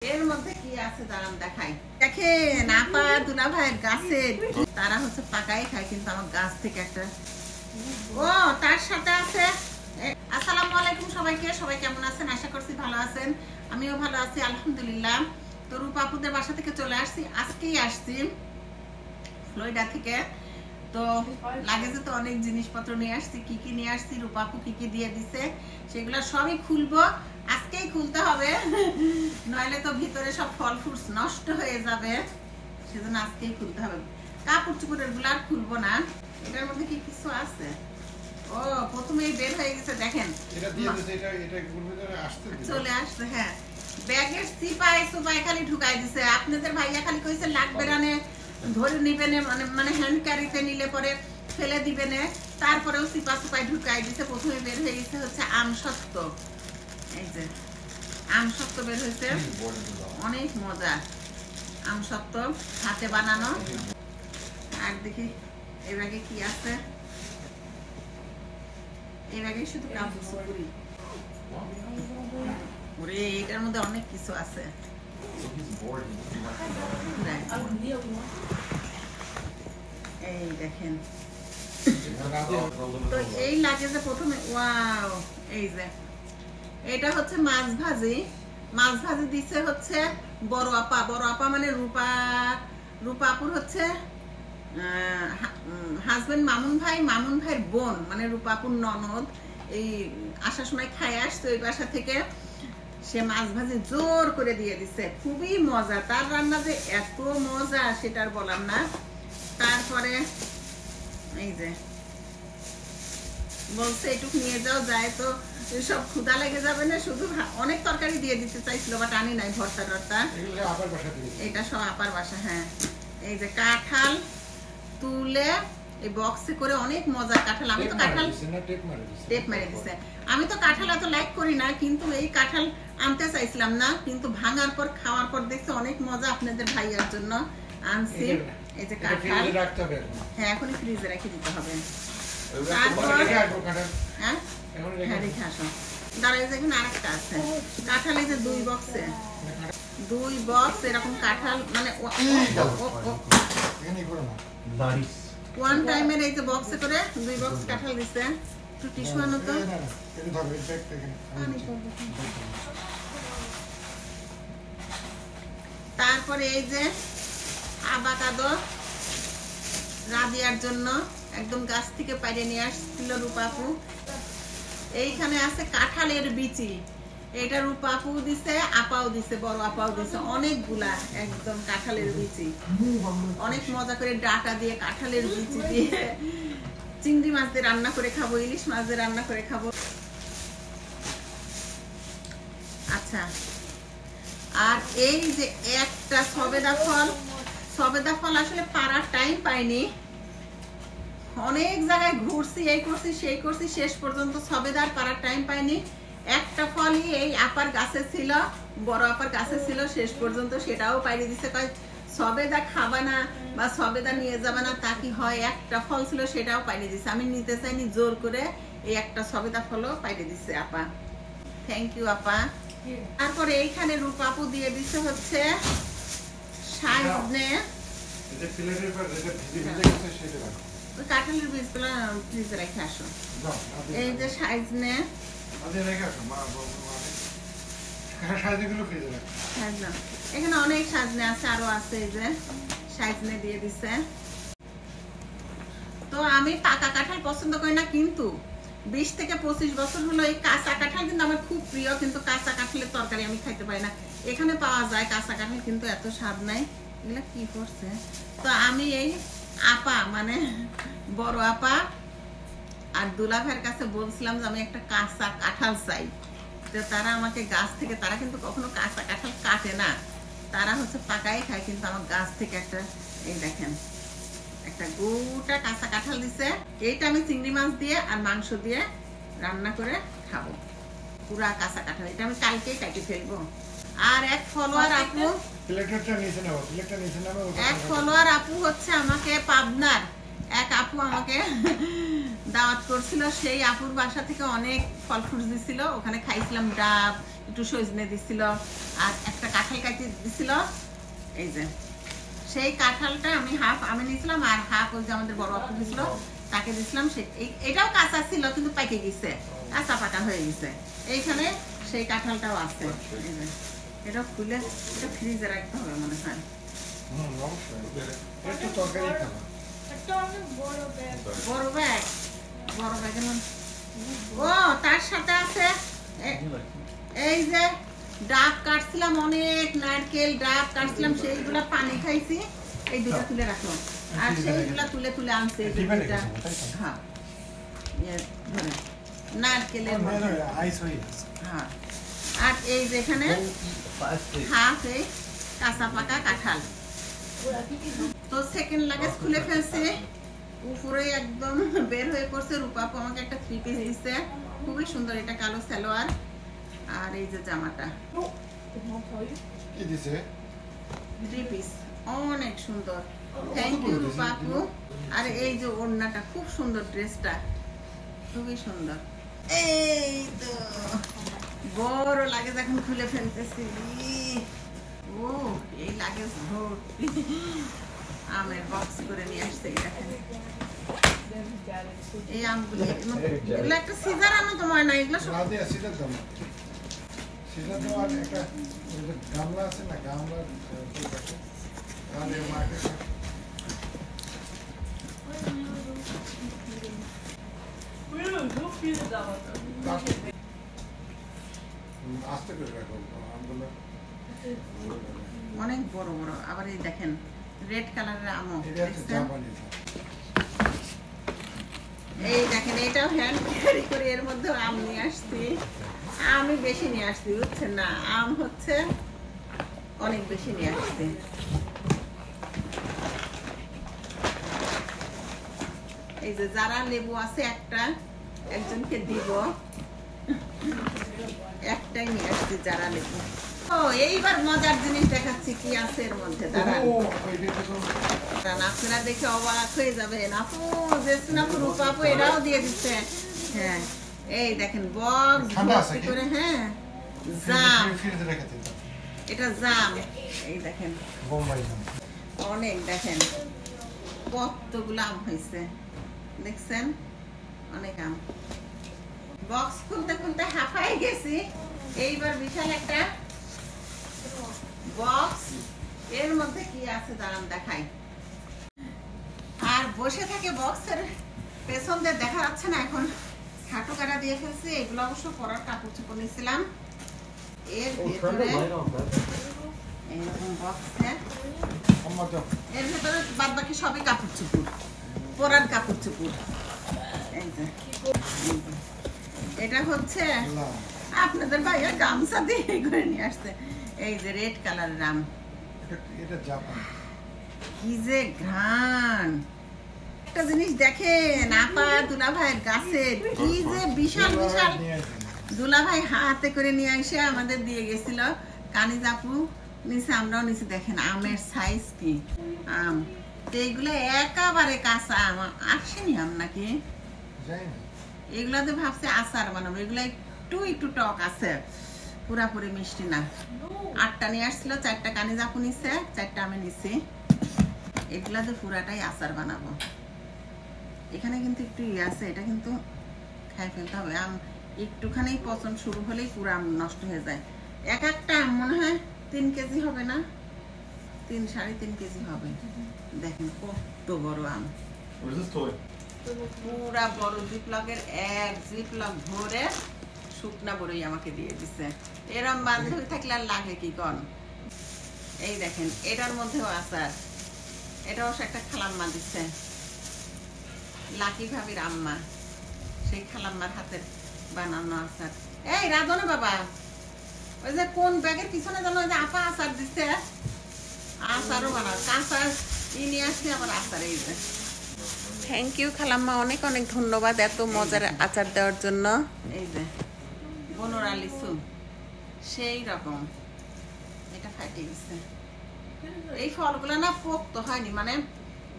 এর মধ্যে কি আছে দাঁড়ান দেখাই। দেখেন আপা দুলা ভাইয়ের গাছের তারা হচ্ছে পাকাই খায়, কিন্তু আমার গাছ থেকে একটা ও তার সাথে আছে। আসসালামু আলাইকুম সবাইকে, সবাই কেমন আছেন? আশা করছি ভালো আছেন, আমিও ভালো আছি আলহামদুলিল্লাহ। তো রূপা আপুদের বাসা থেকে চলে আসছি, আজকেই আসছি ফ্লোরিডা থেকে। তো লাগেজে তো অনেক জিনিসপত্র নিয়ে আসছি, কি কি নিয়ে আসছি, রূপা আপু কি কি দিয়ে দিছে সেগুলো সবই খুলবো, আজকেই খুলতে হবে, নইলে তো ভিতরে সব ফল ফ্রুটস নষ্ট হয়ে যাবে, সেজন্য আজকেই খুলতে হবে। কাপড় চোপড়ের গুলো আর খুলবো না। এটার মধ্যে কি কিছু আছে? ও প্রথমেই বের হয়ে গেছে, দেখেন চলে আসছে। হ্যাঁ, ব্যাগের সিপাই সুপাই খালি ঢুকাই দিছে। আপনাদের ভাইয়া খালি কইছে লাগবে রানে ধরে নিবেন, মানে হ্যান্ড ক্যারিতে নিলে পরে ফেলে দিবেন, তারপরেও সিপা সুপাই ঢুকাই দিছে। প্রথমে বের হয়ে গেছে হচ্ছে আমসত্ত্ব। এই যে আমসত্ত্ব বের হয়েছে, অনেক মজা আমসত্ত্ব, হাতে বানানো। আর দেখি এই ব্যাগে কি আছে। এই ব্যাগে শুধু কাপড় চোপড়ই। ওরে এটার মধ্যে অনেক কিছু আছে। এই দেখেন, তো এই লাগেজে প্রথমে ওয়াও, এই যে এটা হচ্ছে মাছ ভাজি। মাছ ভাজি দিছে হচ্ছে বড় আপা। বড় আপা মানে রূপা আপুর হচ্ছে হাজবেন্ড মামুন ভাই, মামুন ভাইয়ের বোন, মানে রূপা আপুর ননদ। এই আসার সময় খাই আসছে ওই বাসা থেকে, সে মাছ ভাজি জোর করে দিয়ে দিছে, খুবই মজা। তার রান্না যে এত মজা সেটা আর বললাম না। তারপরে এই যে বলছে এটুক নিয়ে যাও, যায় তো সব ক্ষুধা লেগে যাবে না, শুধু অনেক তরকারি দিয়ে দিতে চাইছিল, বাট আনি নাই ভর্তা টর্তা। এটা সব আপার বাসা। হ্যাঁ, এই যে কাঁঠাল তুলে এই বক্সে করে, অনেক মজা কাঁঠাল। আমি তো কাঁঠাল টেপ মেরে দিছে। আমি তো কাঁঠাল এত লাইক করি না, কিন্তু এই কাঁঠাল আনতে চাইছিলাম না, কিন্তু ভাঙার পর খাওয়ার পর দেখছি অনেক মজা। আপনাদের ভাইয়ার জন্য আনছি এই যে কাঁঠাল। হ্যাঁ, এখনই ফ্রিজে রেখে দিতে হবে। তারপর হ্যাঁ হ্যাঁ রেখে আসো। দাঁড়াই, এখানে আরেকটা আছে কাঁঠাল। এই যে 2 বক্সে 2 বক্স এরকম কাঁঠাল, মানে ওয়ান টাইমের এই যে বক্সে করে 2 বক্স কাঁঠাল দিছে। একটু টিস্যু আনো তো। তারপরে এই যে আবাকাদো রাজিয়ার জন্য একদম গাছ থেকে পাইরে নিয়ে আসছিল রূপা আপু। এইখানে আছে কাঁঠালের বিচি, এটা রূপা আপু দিছে, আপাও দিছে, বড় আপাও দিছে, অনেকগুলা একদম কাঁঠালের বিচি। অনেক মজা করে ডাটা দিয়ে কাঁঠালের বিচি দিয়ে চিংড়ি মাছ দিয়ে রান্না করে খাবো, ইলিশ মাছ দিয়ে রান্না করে খাবো। আচ্ছা, আর এই যে একটা সবেদা ফল। সবেদা ফল আসলে পাড়ার টাইম পাইনি, অনেক জায়গায় ঘুরছি, এই করছি সেই করছি, শেষ পর্যন্ত সবেদার পাড়ার টাইম পাইনি। একটা ফলই এই আপার গাছে ছিল, বড় আপার গাছে ছিল, শেষ পর্যন্ত সেটাও পাইরে দিছে। কয় সবেদা খাবা না বা সবেদা নিয়ে যাবে না, তা কি হয়? একটা ফল ছিল সেটাও পাইরে দিছে। আমি নিতে চাইনি, জোর করে এই একটা সবেদা ফলও পাইরে দিছে আপা। থ্যাংক ইউ আপা। তারপরে এইখানে রূপা আপু দিয়ে দিছে হচ্ছে সাজনে। কাঁঠালের বীজগুলো ফ্রিজে রেখে আসো। এই যে সাজনে, এখানে অনেক সাজনে আছে, আরো আছে। এই যে সাজনে দিয়ে দিছে। তো আমি পাকা কাঁঠাল পছন্দ করি না, কিন্তু 20 থেকে 25 বছর হলো এই কাঁচা কাঁঠাল কিন্তু আমার খুব প্রিয়, কিন্তু কাঁচা কাঁঠালের তরকারি আমি খাইতে পারি না। এখানে পাওয়া যায় কাঁচা কাঁঠাল, কিন্তু এত স্বাদ নাই। এগুলা কি করছে? তো আমি এই আপা মানে বড় আপা আর দুলা ভাইয়ের কাছে বলছিলাম যে আমি একটা কাঁচা কাঁঠাল চাই। তো তারা আমাকে গাছ থেকে, তারা কিন্তু কখনো কাঁচা কাঁঠাল কাটে না, তারা হচ্ছে পাকাই খায়, কিন্তু আমার গাছ থেকে একটা, এই দেখেন একটা গোটা কাঁচা কাঁঠাল দিছে। এইটা আমি চিংড়ি মাছ দিয়ে আর মাংস দিয়ে রান্না করে খাবো, পুরা কাঁচা কাঁঠাল। এটা আমি কালকেই কাটি ফেলবো। আর এক ফলোয়ার আপু হচ্ছে আমাকে পাবনার এক আপু আমাকে দাওয়াত করছিল, সেই আপুর বাসা থেকে অনেক ফল ফ্রুট দিছিল, ওখানে খাইছিলাম। ডাব, একটু সজনে দিছিল, আর একটা কাঁঠাল কাটি দিছিল, এই যে সেই কাঁঠালটা আমি হাফ আমি নিয়েছিলাম আর হাফ ওই যে আমাদের বড় আপু দিছিল তাকে দিছিলাম। এটাও কাঁচা ছিল কিন্তু পাকে গেছে, কাঁচা পাকা হয়ে গেছে। এইখানে সেই কাঁঠালটাও আছে, এই যে এটা খুলে এটা ফ্রিজে রাখতে হবে মনে হয়। বড় ব্যাগ ও তার সাথে আছে এই যে ডাব কাটছিলাম, অনেক নারকেল ডাব কাটছিলাম, সেইগুলা পানি খাইছি, এই দুটা তুলে রাখলাম। আর সেইগুলা তুলে তুলে আনছে হ্যাঁ নারকেলের হ্যাঁ। আর এই যেখানে হাফ এই কাঁচা পাকা কাঁঠাল। তো সেকেন্ড লাগেজ খুলে ফেলছে, উপরে একদম বের হয়ে পড়ছে। রূপাপু আমাকে একটা 3 পিস দিচ্ছে, খুবই সুন্দর। এটা কালো সালোয়ার আর এই যে জামাটা 3 পিস, অনেক সুন্দর। Thank you রূপাপু। আর এই যে ওড়নাটা খুব সুন্দর, ড্রেসটা খুবই সুন্দর। এই তো বড় লাগেজ এখন খুলে ফেলতেছি। ও এই লাগেজ ভর্তি আমের বক্স করে নিয়ে আসছে। এই আমগুলো এগুলো একটা সিজার আনো তোমার না, এগুলো সব সিজার দাও। সিজার দাও আর একটা গামলা আছে না, গামলা আর এই মার্কেট আস্তে করে রাখো আমগুলো, অনেক বড় বড়। আবার এই দেখেন রেড কালারের আমও, এই দেখেন এটাও হ্যান্ড ক্যারি করে এর মধ্যে আম নিয়ে আসছি। আমি বেশি নিয়ে আসছি বুঝছেন না, আম হচ্ছে অনেক বেশি নিয়ে আসছি। এই যে যারা লেবু আছে একটা একজনকে দিব, একটাই নিয়ে আসছি যারা লেবু। ও এইবার মজার জিনিস দেখাচ্ছি কি আছে এর মধ্যে, দাঁড়ান আপনারা দেখে অবাক হয়ে যাবেন। আপু জেসমিন আপু রূপাপু এরাও দিয়ে দিচ্ছে। হ্যাঁ এই দেখেন বক্স ভর্তি করে, হ্যাঁ জাম, এটা জাম। এই দেখেন অনেক, দেখেন কতগুলো আম হয়েছে, দেখছেন অনেক আম। বক্স খুলতে খুলতে হাঁপাই গেছি। এইবার বিশাল একটা বক্স, এর মধ্যে কি আছে দাঁড়ান দেখাই। আর বসে থাকে বক্সের পেছন দিয়ে দেখা যাচ্ছে না, এখন হাঁটু কাটা দিয়ে ফেলছি। এগুলো অবশ্য পরার কাপড় চোপড় নিয়েছিলাম। এর ভেতরে এইরকম বক্সে, এর ভেতরে বাদ বাকি সবই কাপড় চোপড়, পরার কাপড় চোপড়। এই যে এটা হচ্ছে আপনাদের ভাইয়া গামছা দিয়ে করে নিয়ে আসছে। এই যে রেড কালারের আম, এটা জাপান। কি যে ঘ্রাণ, একটা জিনিস দেখেন আপা দুলাভাইয়ের গাছের কি যে বিশাল বিশাল, দুলাভাই হাতে করে নিয়ে এসে আমাদের দিয়ে গেছিল। কানিজ আপু নিচে, আমরাও নিচে। দেখেন আমের সাইজ কি, আম তো এইগুলো একেবারে কাঁচা আম, আসেনি আম নাকি, এগুলাতে ভাবছে আচার বানাবো। এগুলো একটু একটু টক আছে, পুরাপুরি মিষ্টি না। 8টা নিয়ে আসছিল, 4টা কানিজ আপু নিচ্ছে, 4টা আমি নিচ্ছি। এগুলাতে পুরাটাই আচার বানাবো। এখানে কিন্তু একটু ইয়ে আছে, এটা কিন্তু খাই ফেলতে হবে। আম একটুখানি পচন শুরু হলেই পুরো আম নষ্ট হয়ে যায়। এক একটা আম মনে হয় 3 কেজি হবে না, 3-3.5 কেজি হবে। দেখেন কত বড় আম, পুরা বড় জিপলকের এক জিপলক ভরে শুকনা বড়ই আমাকে দিয়ে দিছে। এরম বান্ধবী থাকলে আর লাগে কি কন। এই দেখেন এটার মধ্যেও আচার, এটাও একটা খালাম্মা দিচ্ছে, লাকি ভাবির আম্মা, সেই খালাম্মার হাতের বানানো আচার। এই রাধনা বাবা, ওই যে কোন ব্যাগের পিছনে যেন ওই যে আপা আচার দিচ্ছে, আচারও বানাও, কাঁচা নিয়ে আসছে আবার আচার। এই যে থ্যাংক ইউ খালাম্মা, অনেক অনেক ধন্যবাদ এত মজার আচার দেওয়ার জন্য। এই যে বনরা লিচু সেই রকম, এটা ফাটে গেছে। এই ফলগুলো না পোক্ত হয়নি, মানে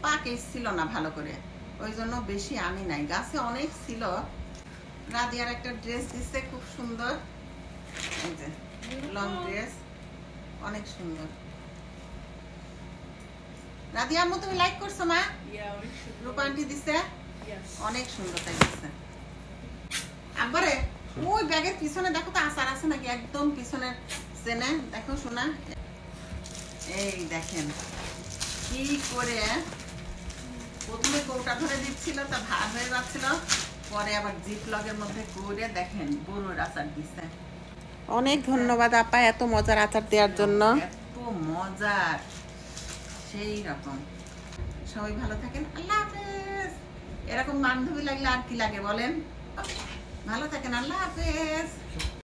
পাকে ছিল না ভালো করে, ওই জন্য বেশি আনি নাই। গাছে অনেক ছিল। রাদিয়ার একটা ড্রেস দিচ্ছে খুব সুন্দর, এই যে লং ড্রেস, অনেক সুন্দর। রাদিয়া আম্মু তুমি লাইক করছো মা? রূপা আন্টি দিছে অনেক সুন্দর তাই দিছে। আব্বারে ওই ব্যাগের পিছনে দেখো তো আচার আছে নাকি, একদম পিছনে চেনে দেখো শোনা। এই দেখেন কি করে প্রথমে কৌটা ধরে দিচ্ছিল, তা ভার হয়ে যাচ্ছিল, পরে আবার জিপ লগের মধ্যে করে দেখেন বড়ুর আচার দিচ্ছে। অনেক ধন্যবাদ আপা এত মজার আচার দেওয়ার জন্য। এত মজার সেই রকম। সবাই ভালো থাকেন, আল্লাহ হাফেজ। এরকম বান্ধবী লাগলে আর কি লাগে বলেন। ভালো থাকেন, আল্লাহ হাফেজ।